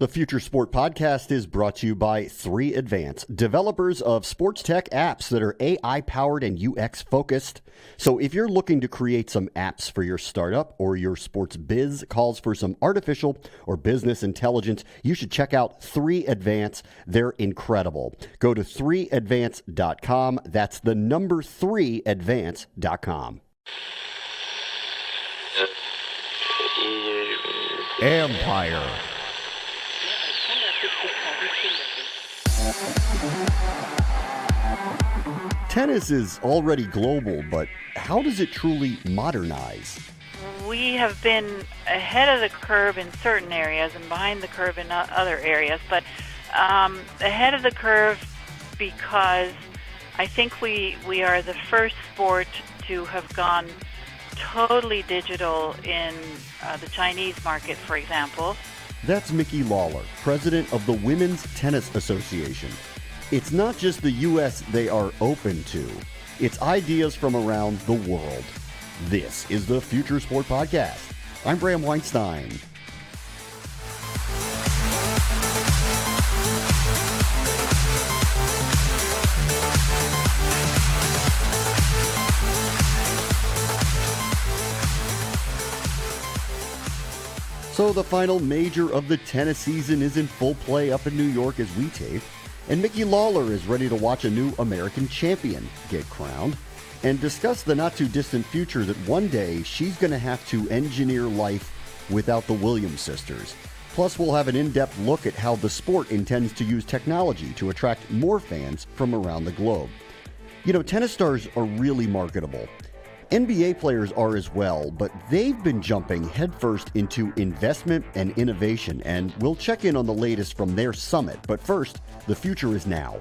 The Future Sport Podcast is brought to you by 3Advance, developers of sports tech apps that are AI-powered and UX-focused. So if you're looking to create some apps for your startup or your sports biz calls for some artificial or business intelligence, you should check out 3Advance. They're incredible. Go to 3advance.com. That's the number 3advance.com. Empire. Tennis is already global, but how does it truly modernize? We have been ahead of the curve in certain areas and behind the curve in other areas, but ahead of the curve because I think we are the first sport to have gone totally digital in the Chinese market, for example. That's Micky Lawler, president of the Women's Tennis Association. It's not just the U.S. they are open to. It's ideas from around the world. This is the Future Sport Podcast. I'm Bram Weinstein. So the final major of the tennis season is in full play up in New York as we tape. And Micky Lawler is ready to watch a new American champion get crowned and discuss the not-too-distant future that one day she's going to have to engineer life without the Williams sisters. Plus, we'll have an in-depth look at how the sport intends to use technology to attract more fans from around the globe. You know, tennis stars are really marketable. NBA players are as well, but they've been jumping headfirst into investment and innovation, and we'll check in on the latest from their summit. But first, the future is now.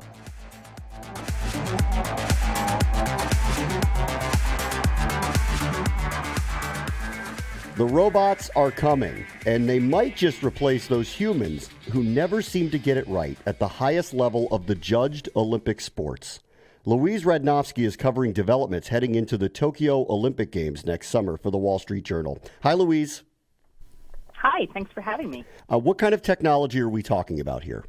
The robots are coming, and they might just replace those humans who never seem to get it right at the highest level of the judged Olympic sports. Louise Radnofsky is covering developments heading into the Tokyo Olympic Games next summer for the Wall Street Journal. Hi, Louise. Hi, thanks for having me. What kind of technology are we talking about here?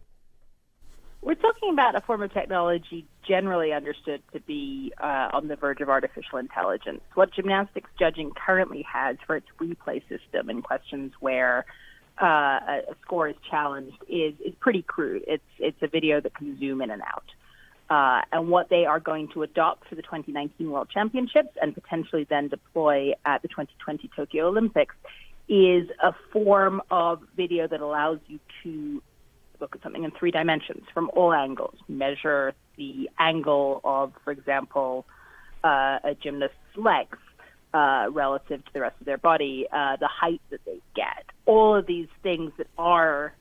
We're talking about a form of technology generally understood to be on the verge of artificial intelligence. What gymnastics judging currently has for its replay system in questions where a score is challenged is pretty crude. It's a video that can zoom in and out. And what they are going to adopt for the 2019 World Championships and potentially then deploy at the 2020 Tokyo Olympics is a form of video that allows you to look at something in three dimensions from all angles, measure the angle of, for example, a gymnast's legs relative to the rest of their body, the height that they get, all of these things that are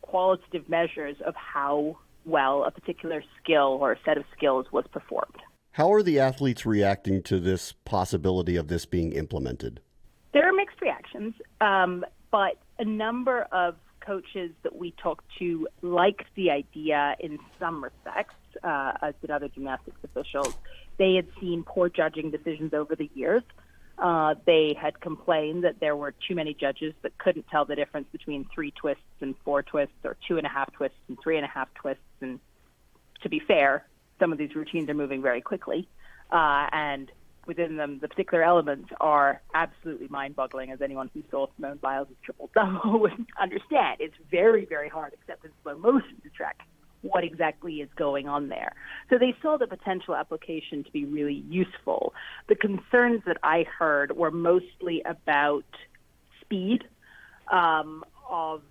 qualitative measures of how well a particular skill or a set of skills was performed. How are the athletes reacting to this possibility of this being implemented? There are mixed reactions, but a number of coaches that we talked to liked the idea in some respects, as did other gymnastics officials. They had seen poor judging decisions over the years. They had complained that there were too many judges that couldn't tell the difference between 3 twists and 4 twists, or 2.5 twists and 3.5 twists. And to be fair, some of these routines are moving very quickly, and within them, the particular elements are absolutely mind-boggling, as anyone who saw Simone Biles' triple-double would understand. It's very, very hard, except in slow motion, to track what exactly is going on there. So they saw the potential application to be really useful. The concerns that I heard were mostly about speed of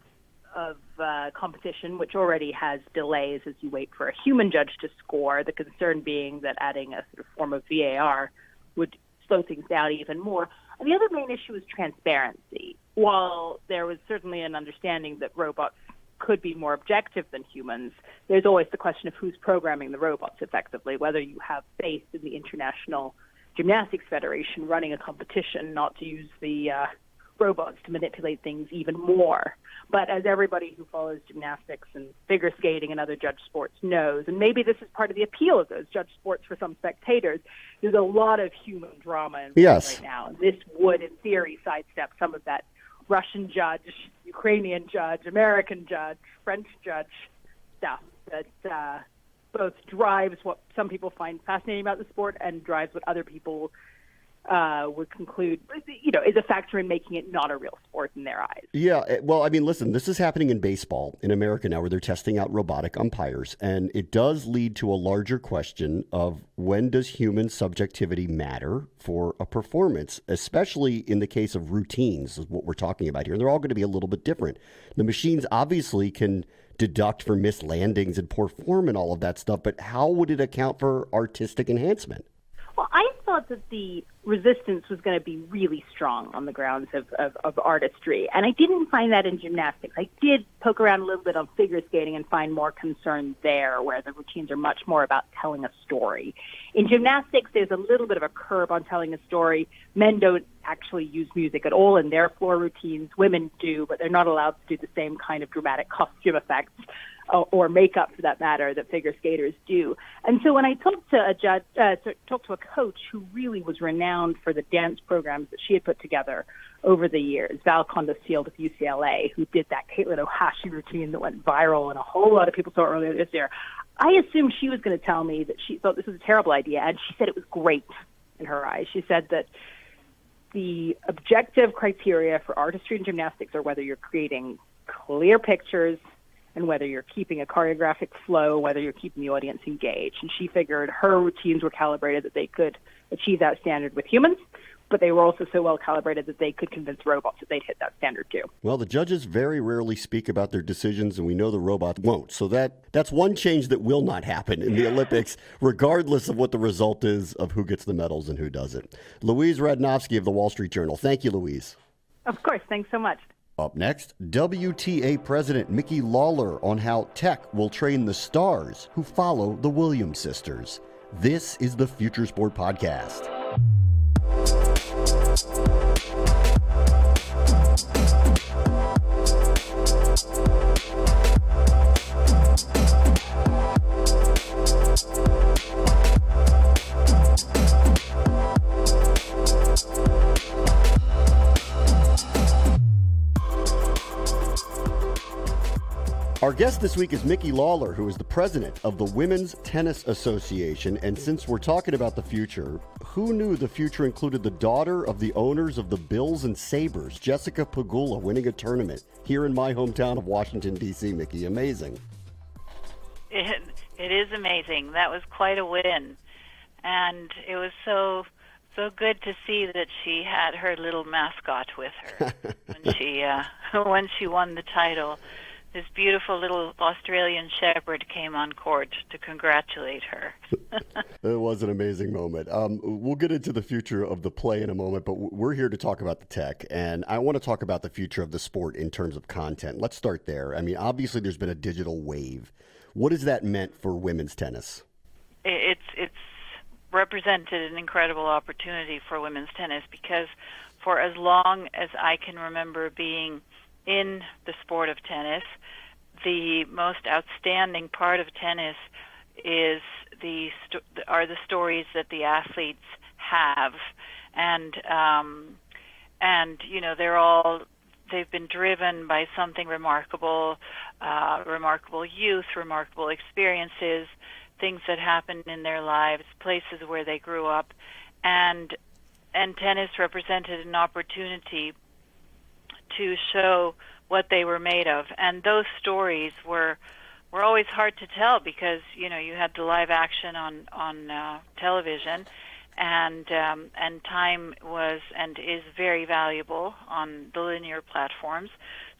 competition, which already has delays as you wait for a human judge to score. The concern being that adding a sort of form of VAR would slow things down even more. And the other main issue is transparency. While there was certainly an understanding that robots could be more objective than humans, there's always the question of who's programming the robots effectively, whether you have faith in the International Gymnastics Federation running a competition not to use the robots to manipulate things even more. But as everybody who follows gymnastics and figure skating and other judge sports knows, and maybe this is part of the appeal of those judge sports for some spectators, there's a lot of human drama involved right now. And this would, in theory, sidestep some of that Russian judge, Ukrainian judge, American judge, French judge stuff that both drives what some people find fascinating about the sport and drives what other people would conclude, is a factor in making it not a real sport in their eyes. Yeah, well, I mean, listen, this is happening in baseball in America now where they're testing out robotic umpires, and it does lead to a larger question of when does human subjectivity matter for a performance, especially in the case of routines, is what we're talking about here. And they're all going to be a little bit different. The machines obviously can deduct for missed landings and poor form and all of that stuff, but how would it account for artistic enhancement? Well, I thought that the resistance was going to be really strong on the grounds of artistry, and I didn't find that in gymnastics. I did poke around a little bit on figure skating and find more concern there, where the routines are much more about telling a story. In gymnastics, there's a little bit of a curb on telling a story. Men don't actually use music at all in their floor routines. Women do, but they're not allowed to do the same kind of dramatic costume effects or makeup, for that matter, that figure skaters do. And so when I talked to a coach who really was renowned for the dance programs that she had put together over the years, Val Condesfield of UCLA, who did that Caitlin Ohashi routine that went viral and a whole lot of people saw earlier this year, I assumed she was going to tell me that she thought this was a terrible idea, and she said it was great in her eyes. She said that the objective criteria for artistry and gymnastics are whether you're creating clear pictures and whether you're keeping a choreographic flow, whether you're keeping the audience engaged. And she figured her routines were calibrated that they could achieve that standard with humans, but they were also so well calibrated that they could convince robots that they'd hit that standard too. Well, the judges very rarely speak about their decisions, and we know the robots won't. So that's one change that will not happen in the Olympics, regardless of what the result is of who gets the medals and who doesn't. Louise Radnofsky of the Wall Street Journal. Thank you, Louise. Of course. Thanks so much. Up next, WTA President Micky Lawler on how tech will train the stars who follow the Williams sisters. This is the Future Sport Podcast. Our guest this week is Micky Lawler, who is the president of the Women's Tennis Association. And since we're talking about the future, who knew the future included the daughter of the owners of the Bills and Sabres, Jessica Pegula, winning a tournament here in my hometown of Washington, D.C., Micky? Amazing. It is amazing. That was quite a win. And it was so good to see that she had her little mascot with her when she won the title. This beautiful little Australian shepherd came on court to congratulate her. It was an amazing moment. We'll get into the future of the play in a moment, but we're here to talk about the tech, and I want to talk about the future of the sport in terms of content. Let's start there. I mean, obviously there's been a digital wave. What has that meant for women's tennis? It's represented an incredible opportunity for women's tennis because for as long as I can remember being in the sport of tennis, the most outstanding part of tennis is the stories that the athletes have, and they've been driven by something remarkable, remarkable youth, remarkable experiences, things that happened in their lives, places where they grew up, and tennis represented an opportunity to show what they were made of. And those stories were always hard to tell because, you had the live action on television, and time was and is very valuable on the linear platforms.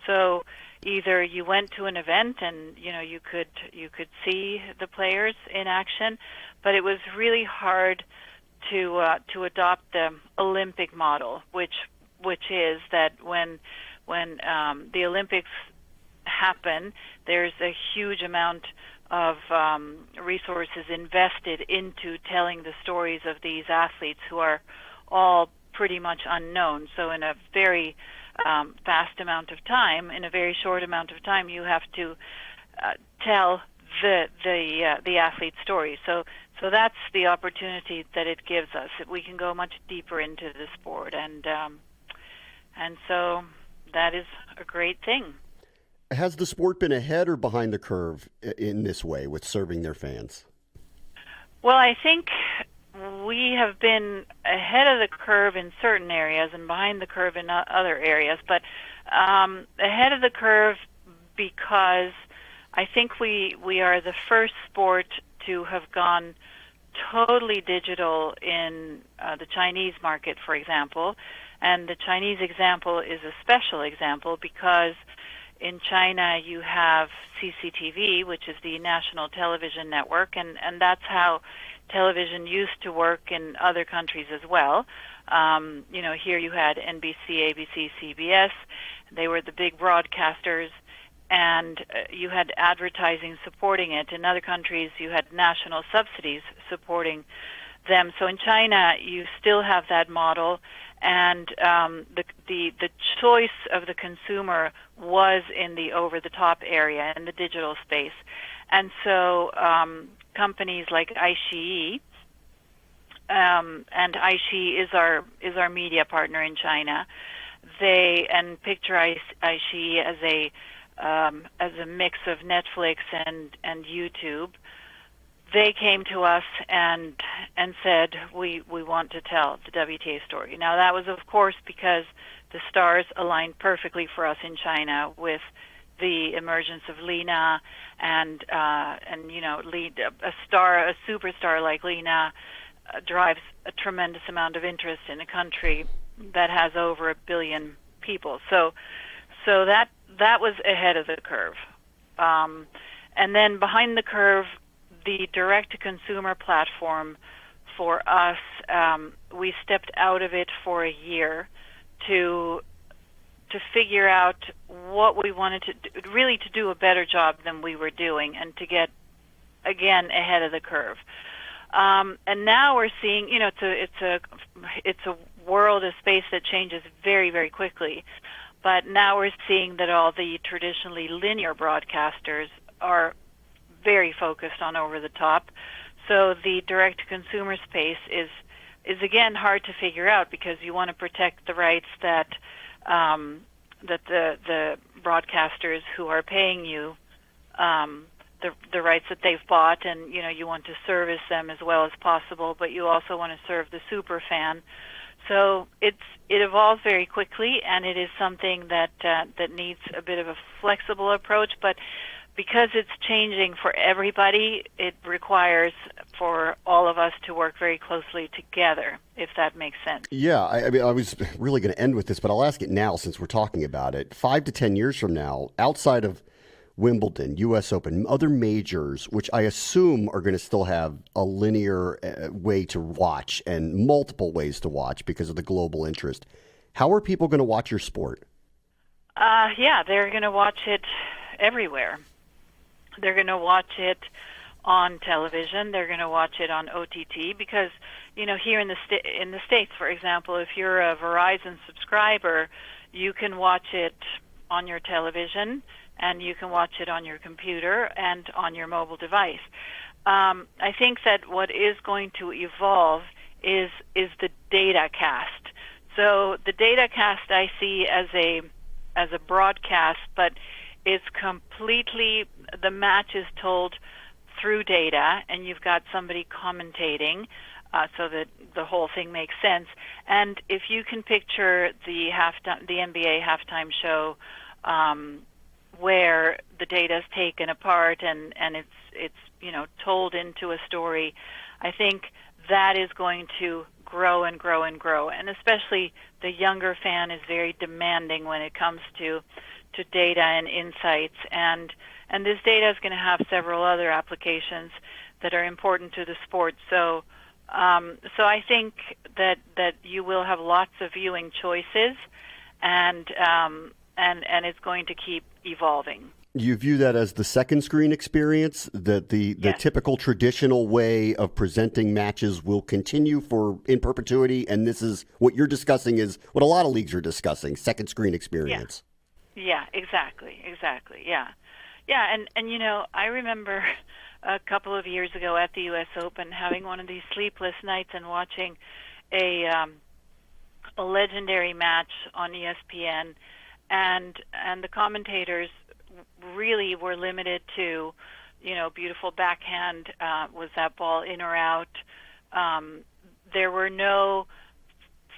So either you went to an event and, you could see the players in action, but it was really hard to adopt the Olympic model, which is that when the Olympics happen, there's a huge amount of resources invested into telling the stories of these athletes who are all pretty much unknown. So in a very fast amount of time, in a very short amount of time, you have to tell the athlete's story. So that's the opportunity that it gives us. We can go much deeper into the sport, and so that is a great thing. Has the sport been ahead or behind the curve in this way with serving their fans? Well, I think we have been ahead of the curve in certain areas and behind the curve in other areas, but ahead of the curve because I think we are the first sport to have gone totally digital in the Chinese market, for example. And the Chinese example is a special example because in China you have CCTV, which is the national television network, and that's how television used to work in other countries as well. Here you had NBC, ABC, CBS. They were the big broadcasters, and you had advertising supporting it. In other countries, you had national subsidies supporting them. So in China, you still have that model, and the choice of the consumer was in the over-the-top area, in the digital space. And so companies like iQIYI, and iQIYI is our media partner in China. They picture iQIYI as a mix of Netflix and YouTube. They came to us and said we want to tell the WTA story. Now that was of course because the stars aligned perfectly for us in China with the emergence of Lina and a superstar like Lina drives a tremendous amount of interest in a country that has over 1 billion people. So that was ahead of the curve. And then behind the curve, the direct-to-consumer platform for us, we stepped out of it for a year to figure out what we wanted to do, really to do a better job than we were doing and to get, again, ahead of the curve. And now we're seeing, it's a world, a space that changes very, very quickly. But now we're seeing that all the traditionally linear broadcasters are very focused on over the top. So the direct-to-consumer space is again hard to figure out because you want to protect the rights that the broadcasters who are paying you the rights that they've bought, and you want to service them as well as possible, but you also want to serve the super fan. So it evolves very quickly, and it is something that needs a bit of a flexible approach. But because it's changing for everybody, it requires for all of us to work very closely together, if that makes sense. Yeah, I mean, I was really going to end with this, but I'll ask it now since we're talking about it. 5 to 10 years from now, outside of Wimbledon, U.S. Open, other majors, which I assume are going to still have a linear way to watch and multiple ways to watch because of the global interest. How are people going to watch your sport? Yeah, they're going to watch it everywhere. They're going to watch it on television. They're going to watch it on OTT because, here in the States, for example, if you're a Verizon subscriber, you can watch it on your television, and you can watch it on your computer and on your mobile device. I think that what is going to evolve is the data cast. So the data cast I see as a broadcast, but it's completely, the match is told through data, and you've got somebody commentating so that the whole thing makes sense. And if you can picture the NBA halftime show where the data is taken apart and it's told into a story, I think that is going to grow and grow and grow. And especially the younger fan is very demanding when it comes to data and insights, and this data is going to have several other applications that are important to the sport. So I think that you will have lots of viewing choices, and it's going to keep evolving. You view that as the second screen experience, that the Yes. typical traditional way of presenting matches will continue in perpetuity, and this is what you're discussing is what a lot of leagues are discussing, second screen experience. Yeah, exactly, yeah. And I remember a couple of years ago at the U.S. Open having one of these sleepless nights and watching a legendary match on ESPN, and the commentators really were limited to, beautiful backhand, was that ball in or out? There were no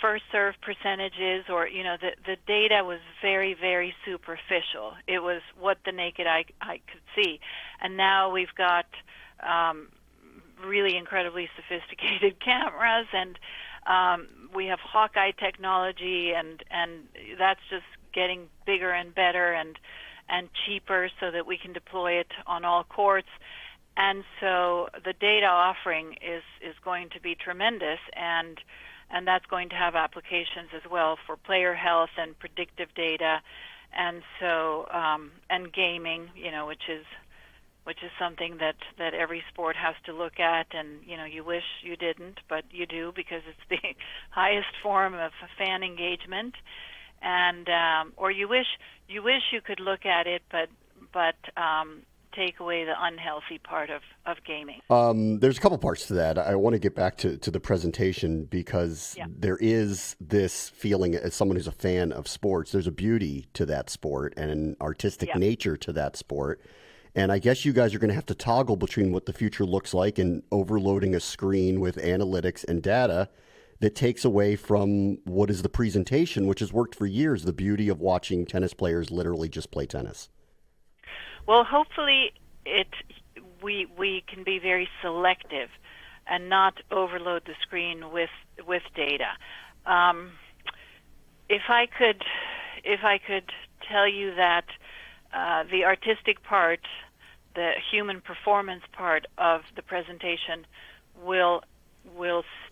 first serve percentages, or the data was very, very superficial. It was what the naked eye could see, and now we've got really incredibly sophisticated cameras, and we have Hawkeye technology, and that's just getting bigger and better and cheaper, so that we can deploy it on all courts. And so the data offering is going to be tremendous, and that's going to have applications as well for player health and predictive data, and so and gaming, which is something that every sport has to look at, and you wish you didn't, but you do, because it's the highest form of fan engagement, and or you wish you could look at it, but take away the unhealthy part of gaming. There's a couple parts to that. I want to get back to the presentation, because there is this feeling, as someone who's a fan of sports, there's a beauty to that sport and an artistic nature to that sport. And I guess you guys are going to have to toggle between what the future looks like and overloading a screen with analytics and data that takes away from what is the presentation, which has worked for years, the beauty of watching tennis players literally just play tennis. Well, hopefully we can be very selective and not overload the screen with data. If I could tell you that the artistic part, the human performance part of the presentation will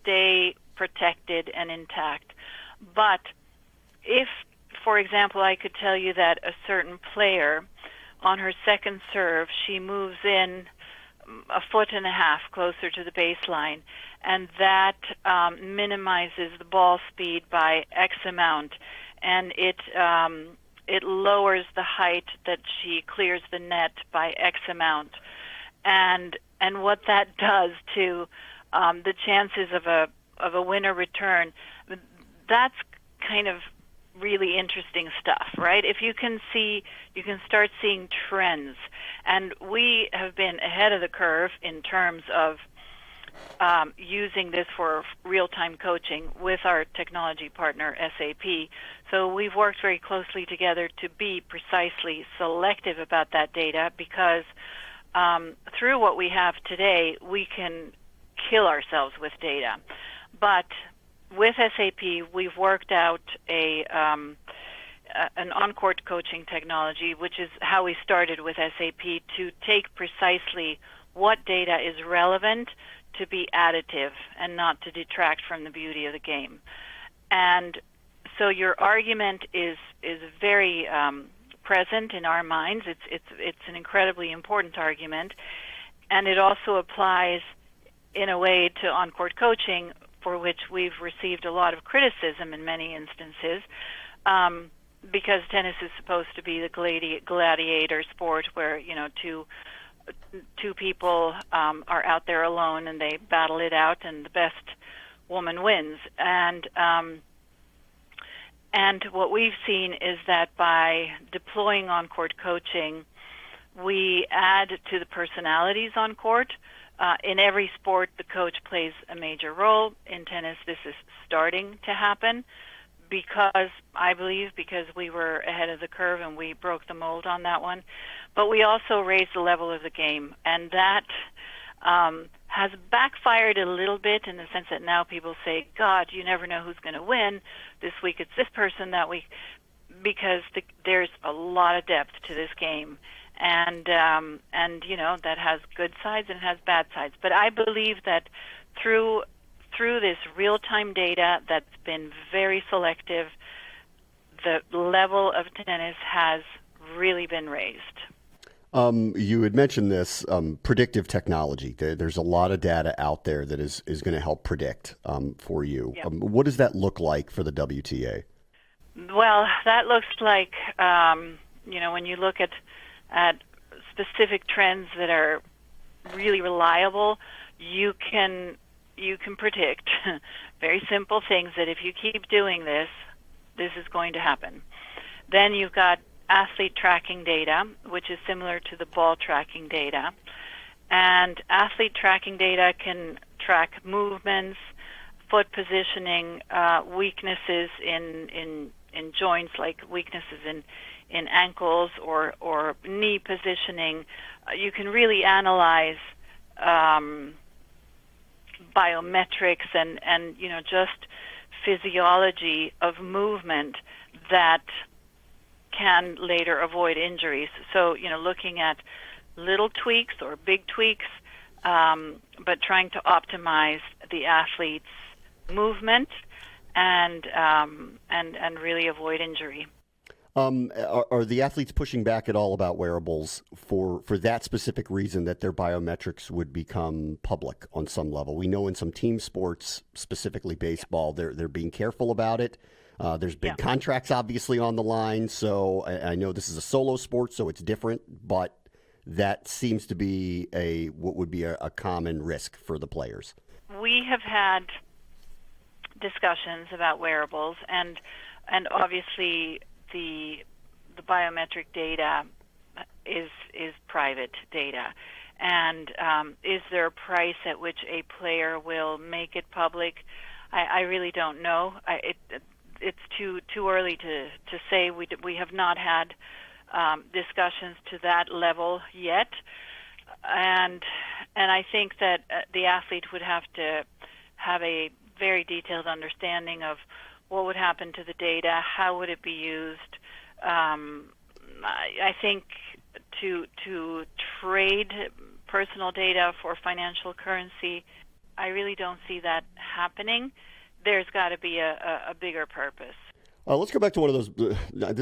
stay protected and intact. But if, for example, I could tell you that a certain player, on her second serve, she moves in 1.5 foot closer to the baseline, and that minimizes the ball speed by X amount, and it lowers the height that she clears the net by X amount, and what that does to the chances of a winner return, that's kind of really interesting stuff, right? If you can start seeing trends, and we have been ahead of the curve in terms of using this for real-time coaching with our technology partner, SAP. So we've worked very closely together to be precisely selective about that data, because through what we have today, we can kill ourselves with data. But with SAP, we've worked out an on-court coaching technology, which is how we started with SAP, to take precisely what data is relevant to be additive and not to detract from the beauty of the game. And so your argument is very present in our minds. It's an incredibly important argument, and it also applies in a way to on-court coaching, for which we've received a lot of criticism in many instances, because tennis is supposed to be the gladiator sport where two people are out there alone and they battle it out, and the best woman wins. And what we've seen is that by deploying on-court coaching, we add to the personalities on court. In every sport, the coach plays a major role. In tennis, this is starting to happen because we were ahead of the curve and we broke the mold on that one. But we also raised the level of the game, and that has backfired a little bit in the sense that now people say, God, you never know who's going to win. This week it's this person, that week, because there's a lot of depth to this game. And that has good sides and it has bad sides. But I believe that through this real-time data that's been very selective, the level of tennis has really been raised. You had mentioned this predictive technology. There's a lot of data out there that is going to help predict for you. Yep. What does that look like for the WTA? Well, that looks like, when you look at specific trends that are really reliable, you can predict very simple things that if you keep doing this is going to happen. Then you've got athlete tracking data, which is similar to the ball tracking data. And athlete tracking data can track movements, foot positioning, weaknesses in joints, like weaknesses in ankles or knee positioning. You can really analyze biometrics and just physiology of movement that can later avoid injuries. So, looking at little tweaks or big tweaks, but trying to optimize the athlete's movement and really avoid injury. Are the athletes pushing back at all about wearables for that specific reason, that their biometrics would become public on some level? We know in some team sports, specifically baseball, they're being careful about it. There's big contracts obviously on the line, so I know this is a solo sport, so it's different, but that seems to be what would be a common risk for the players. We have had discussions about wearables, and obviously the biometric data is private data, and is there a price at which a player will make it public? I really don't know. It's too early to say. We have not had discussions to that level yet, and I think that the athlete would have to have a very detailed understanding of what would happen to the data, how would it be used. I think to trade personal data for financial currency, I really don't see that happening. There's got to be a bigger purpose. Let's go back to one of those.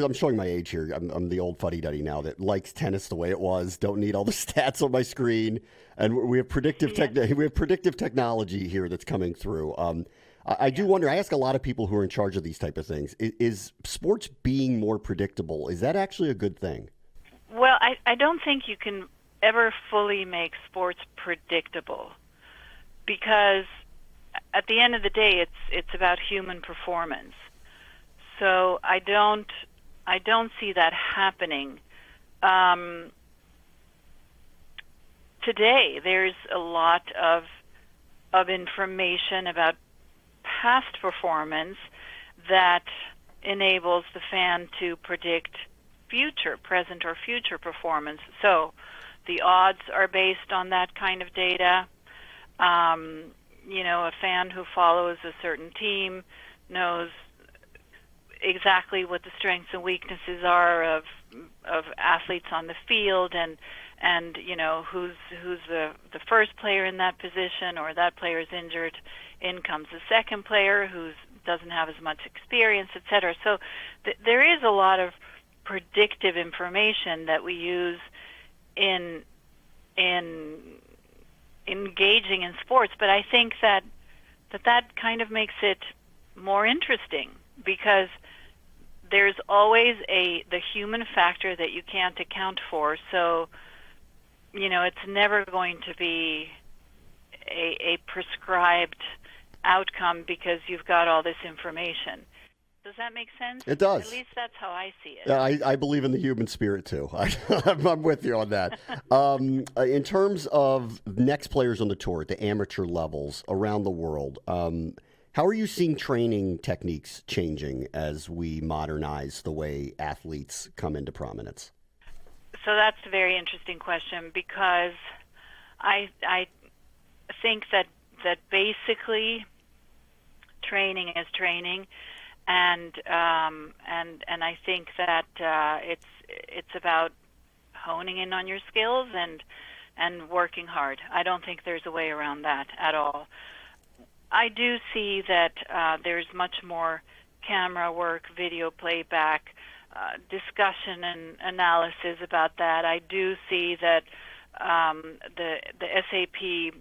I'm showing my age here. I'm the old fuddy-duddy now that likes tennis the way it was. Don't need all the stats on my screen. And we have predictive technology here that's coming through. I do wonder. I ask a lot of people who are in charge of these type of things: is sports being more predictable? Is that actually a good thing? Well, I don't think you can ever fully make sports predictable, because at the end of the day, it's about human performance. So I don't see that happening. Today, there's a lot of information about past performance that enables the fan to predict present or future performance. So the odds are based on that kind of data. A fan who follows a certain team knows exactly what the strengths and weaknesses are of athletes on the field, and who's the first player in that position, or that player is injured, in comes the second player who doesn't have as much experience, etc. So there is a lot of predictive information that we use in engaging in sports, but I think that kind of makes it more interesting, because there's always the human factor that you can't account for. So, it's never going to be a prescribed outcome because you've got all this information. Does that make sense? It does. At least that's how I see it. I believe in the human spirit, too. I'm with you on that. In terms of next players on the tour at the amateur levels around the world, how are you seeing training techniques changing as we modernize the way athletes come into prominence? So that's a very interesting question, because I think that basically training is training, and I think that it's about honing in on your skills and working hard. I don't think there's a way around that at all. I do see that there's much more camera work, video playback, discussion and analysis about that. I do see that the SAP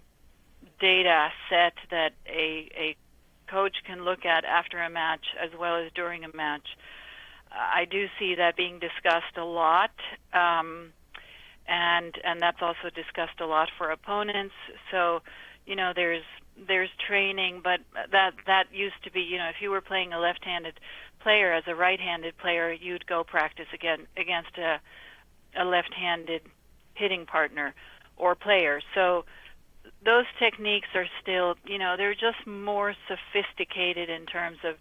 data set that a coach can look at after a match as well as during a match, I do see that being discussed a lot, and that's also discussed a lot for opponents. So, there's training, but that used to be, if you were playing a left-handed player, as a right-handed player, you'd go practice against a left-handed hitting partner or player. So those techniques are still, they're just more sophisticated in terms of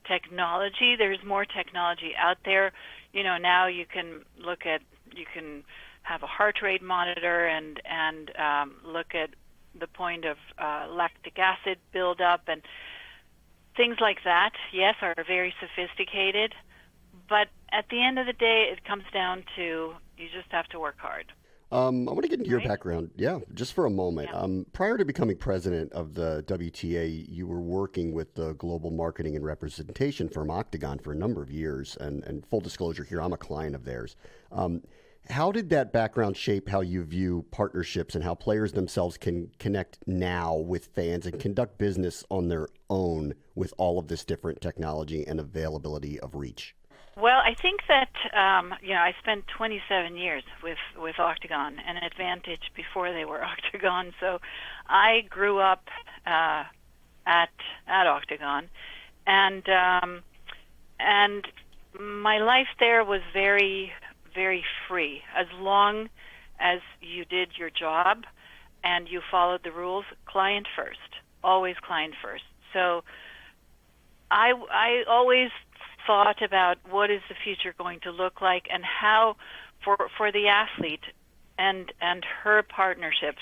technology. There's more technology out there. Now you can have a heart rate monitor and look at the point of lactic acid buildup and things like that, yes, are very sophisticated. But at the end of the day, it comes down to you just have to work hard. I want to get into your background, just for a moment. Yeah. Prior to becoming president of the WTA, you were working with the global marketing and representation firm Octagon for a number of years. And full disclosure here, I'm a client of theirs. How did that background shape how you view partnerships and how players themselves can connect now with fans and conduct business on their own with all of this different technology and availability of reach? Well, I think that I spent 27 years with Octagon and Advantage before they were Octagon. So I grew up at Octagon, and my life there was very, very free. As long as you did your job and you followed the rules, client first, always client first. So I always thought about what is the future going to look like and how for the athlete and her partnerships,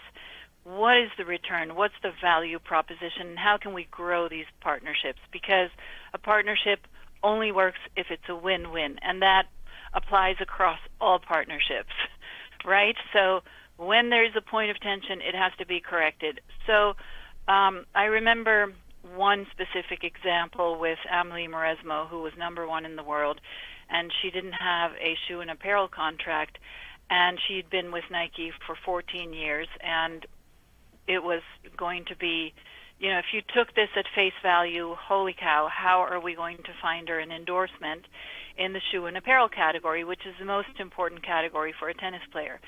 what is the return, what's the value proposition, and how can we grow these partnerships? Because a partnership only works if it's a win-win, and that applies across all partnerships, right? So when there's a point of tension, it has to be corrected. So I remember one specific example with Amelie Mauresmo, who was number one in the world, and she didn't have a shoe and apparel contract, and she'd been with Nike for 14 years, and it was going to be, if you took this at face value, holy cow, how are we going to find her an endorsement in the shoe and apparel category, which is the most important category for a tennis player.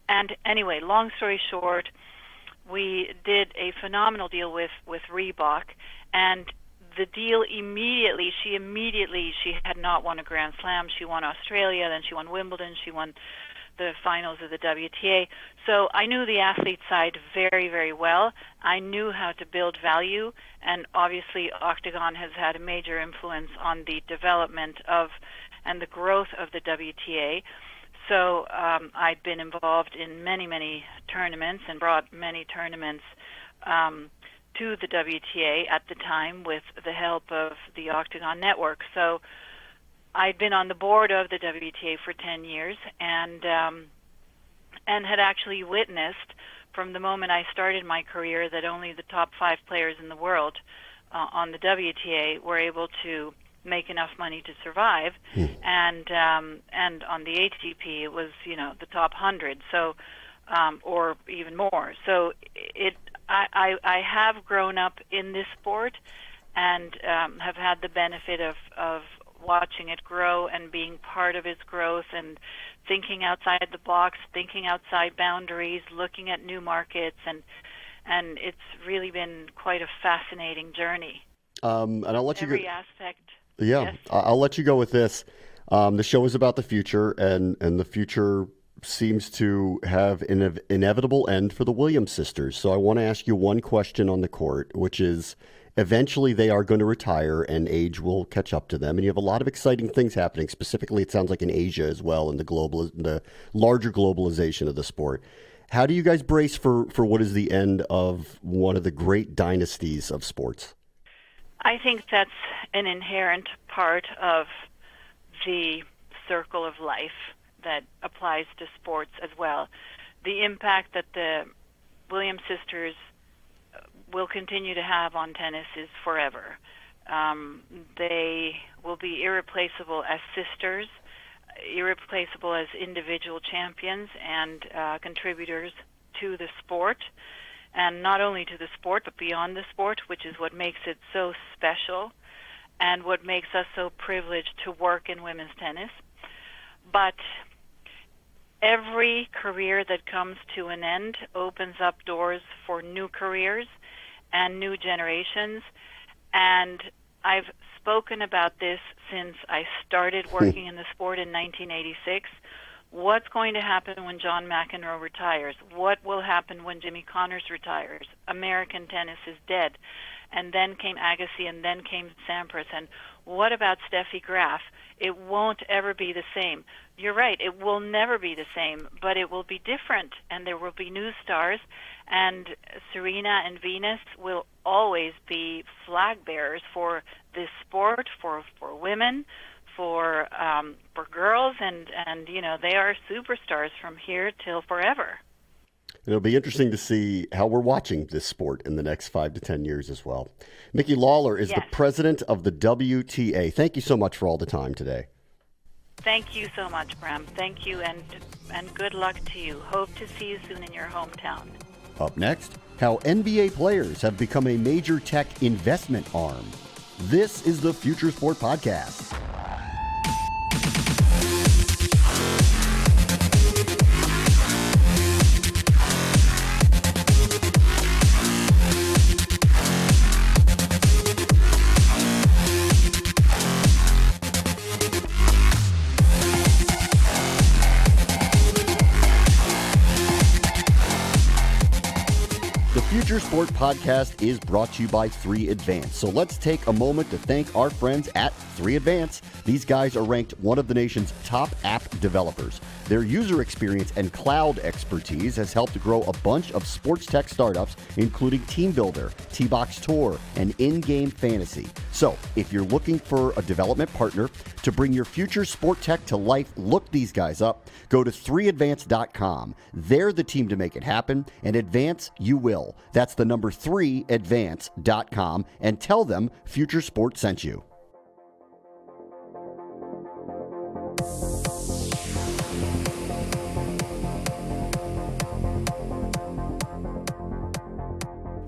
And anyway, long story short, we did a phenomenal deal with Reebok, and the deal she had not won a Grand Slam. She won Australia, then she won Wimbledon, she won the finals of the WTA. So I knew the athlete side very, very well. I knew how to build value, and obviously Octagon has had a major influence on the development of and the growth of the WTA. So I'd been involved in many, many tournaments and brought many tournaments to the WTA at the time with the help of the Octagon Network. So I'd been on the board of the WTA for 10 years and had actually witnessed from the moment I started my career that only the top 5 players in the world on the WTA were able to make enough money to survive, and on the ATP it was the top 100, so or even more. So I have grown up in this sport and have had the benefit of watching it grow and being part of its growth and thinking outside the box, thinking outside boundaries, looking at new markets, and it's really been quite a fascinating journey. And I'll let you go. Every aspect. Yeah, yes. I'll let you go with this. The show is about the future, and the future seems to have an inevitable end for the Williams sisters. So I want to ask you one question on the court, which is, eventually they are going to retire and age will catch up to them. And you have a lot of exciting things happening. Specifically, it sounds like in Asia as well, and the larger globalization of the sport. How do you guys brace for what is the end of one of the great dynasties of sports? I think that's an inherent part of the circle of life that applies to sports as well. The impact that the Williams sisters will continue to have on tennis is forever. They will be irreplaceable as sisters, irreplaceable as individual champions and contributors to the sport, and not only to the sport but beyond the sport, which is what makes it so special and what makes us so privileged to work in women's tennis. But every career that comes to an end opens up doors for new careers and new generations, and I've spoken about this since I started working in the sport in 1986. What's going to happen when John McEnroe retires? What will happen when Jimmy Connors retires? American tennis is dead. And then came Agassi, and then came Sampras. And what about Steffi Graf? It won't ever be the same. You're right, it will never be the same, but it will be different, and there will be new stars, and Serena and Venus will always be flag bearers for this sport, for women, for girls, and they are superstars from here till forever. It'll be interesting to see how we're watching this sport in the next 5 to 10 years as well. Micky Lawler is the president of the WTA. Thank you so much for all the time today. Thank you so much, Bram. Thank you, and good luck to you. Hope to see you soon in your hometown. Up next, how NBA players have become a major tech investment arm. This is the Future Sport Podcast. Future Sport Podcast is brought to you by 3 Advance. So let's take a moment to thank our friends at 3 Advance. These guys are ranked one of the nation's top app developers. Their user experience and cloud expertise has helped grow a bunch of sports tech startups, including Team Builder, T-Box Tour, and In-Game Fantasy. So if you're looking for a development partner to bring your future sport tech to life, look these guys up. Go to 3advance.com. They're the team to make it happen, and advance you will. That's the number 3advance.com, and tell them Future Sport sent you.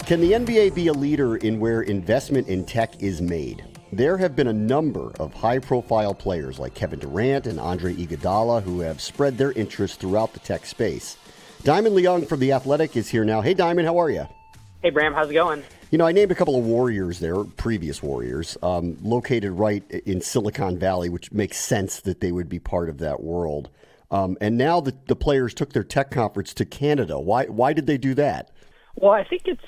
Can the NBA be a leader in where investment in tech is made? There have been a number of high-profile players like Kevin Durant and Andre Iguodala who have spread their interest throughout the tech space. Diamond Leung from The Athletic is here now. Hey, Diamond, how are you? Hey, Bram, how's it going? You know, I named a couple of Warriors there, previous Warriors, located right in Silicon Valley, which makes sense that they would be part of that world. And now the players took their tech conference to Canada. Why did they do that? Well, I think it's,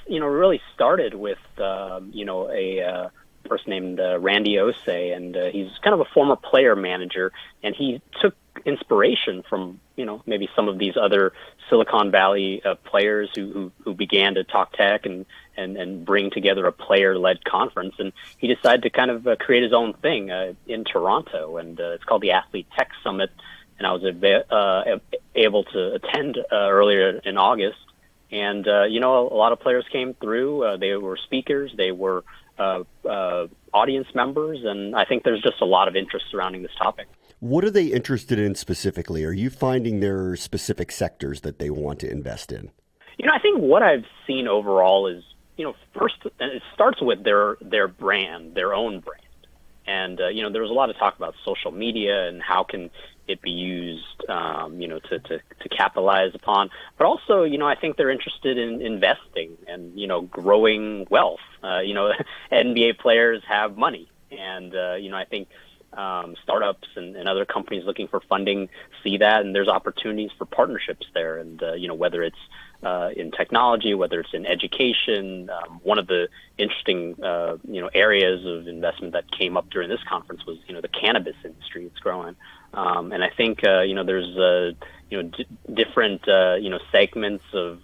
really started with, a person named Randy Osei, and he's kind of a former player manager, and he took inspiration from, maybe some of these other Silicon Valley players who began to talk tech and bring together a player-led conference, and he decided to kind of create his own thing in Toronto, and it's called the Athlete Tech Summit, and I was able to attend earlier in August. And, a lot of players came through. They were speakers. They were audience members. And I think there's just a lot of interest surrounding this topic. What are they interested in specifically? Are you finding there are specific sectors that they want to invest in? I think what I've seen overall is, first, it starts with their brand, their own brand. And, there was a lot of talk about social media and how can it be used, to capitalize upon. But also, I think they're interested in investing and, growing wealth. NBA players have money. And, I think startups and other companies looking for funding see that, and there's opportunities for partnerships there. And, whether it's in technology, whether it's in education, one of the interesting, areas of investment that came up during this conference was, the cannabis industry. It's growing. And I think, there's, different, segments of,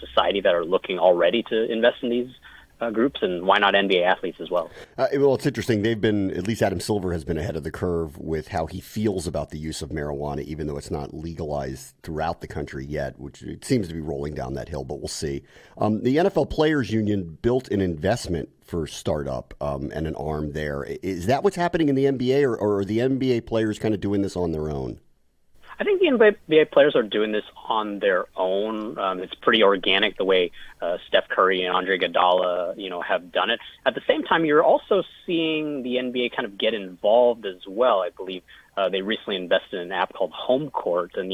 society that are looking already to invest in these groups, and why not NBA athletes as well? Well, it's interesting. They've been, at least Adam Silver has been ahead of the curve with how he feels about the use of marijuana, even though it's not legalized throughout the country yet, which it seems to be rolling down that hill, but we'll see. The NFL Players Union built an investment for startup and an arm there. Is that what's happening in the NBA, or are the NBA players kind of doing this on their own? I think the NBA players are doing this on their own. It's pretty organic the way Steph Curry and Andre Iguodala, have done it. At the same time, you're also seeing the NBA kind of get involved as well. I believe they recently invested in an app called Home Court, and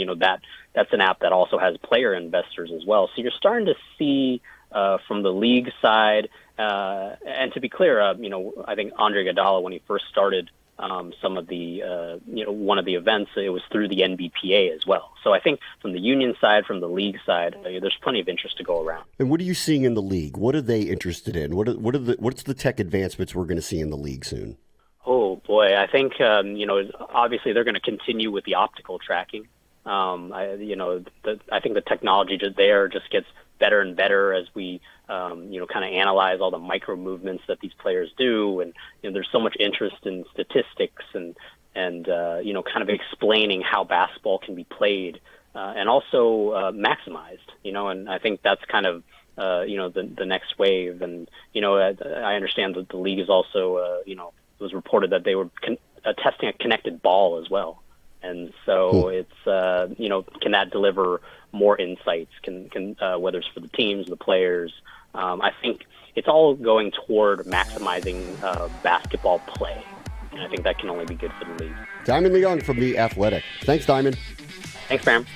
that's an app that also has player investors as well. So you're starting to see from the league side. And to be clear, I think Andre Iguodala, when he first started some of the, one of the events, it was through the NBPA as well. So I think from the union side, from the league side, there's plenty of interest to go around. And what are you seeing in the league? What are they interested in? What's the tech advancements we're going to see in the league soon? Oh boy, I think obviously they're going to continue with the optical tracking. I think the technology there just gets better and better as we kind of analyze all the micro movements that these players do, and there's so much interest in statistics and kind of explaining how basketball can be played and also maximized. And I think that's kind of the next wave. And I understand that the league is also it was reported that they were testing a connected ball as well. And so it's, can that deliver more insights? Can whether it's for the teams, the players? I think it's all going toward maximizing basketball play. And I think that can only be good for the league. Diamond Leung from The Athletic. Thanks, Diamond. Thanks, Bram.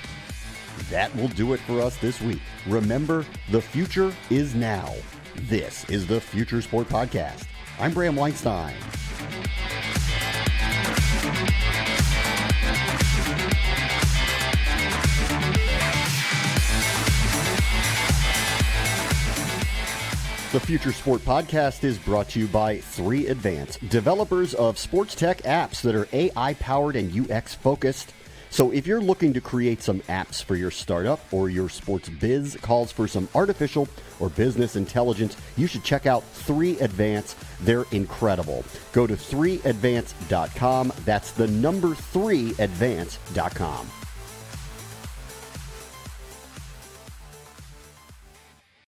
That will do it for us this week. Remember, the future is now. This is the Future Sport Podcast. I'm Bram Weinstein. The Future Sport Podcast is brought to you by 3Advance, developers of sports tech apps that are AI-powered and UX-focused. So if you're looking to create some apps for your startup or your sports biz calls for some artificial or business intelligence, you should check out 3Advance. They're incredible. Go to 3advance.com. That's the number 3advance.com.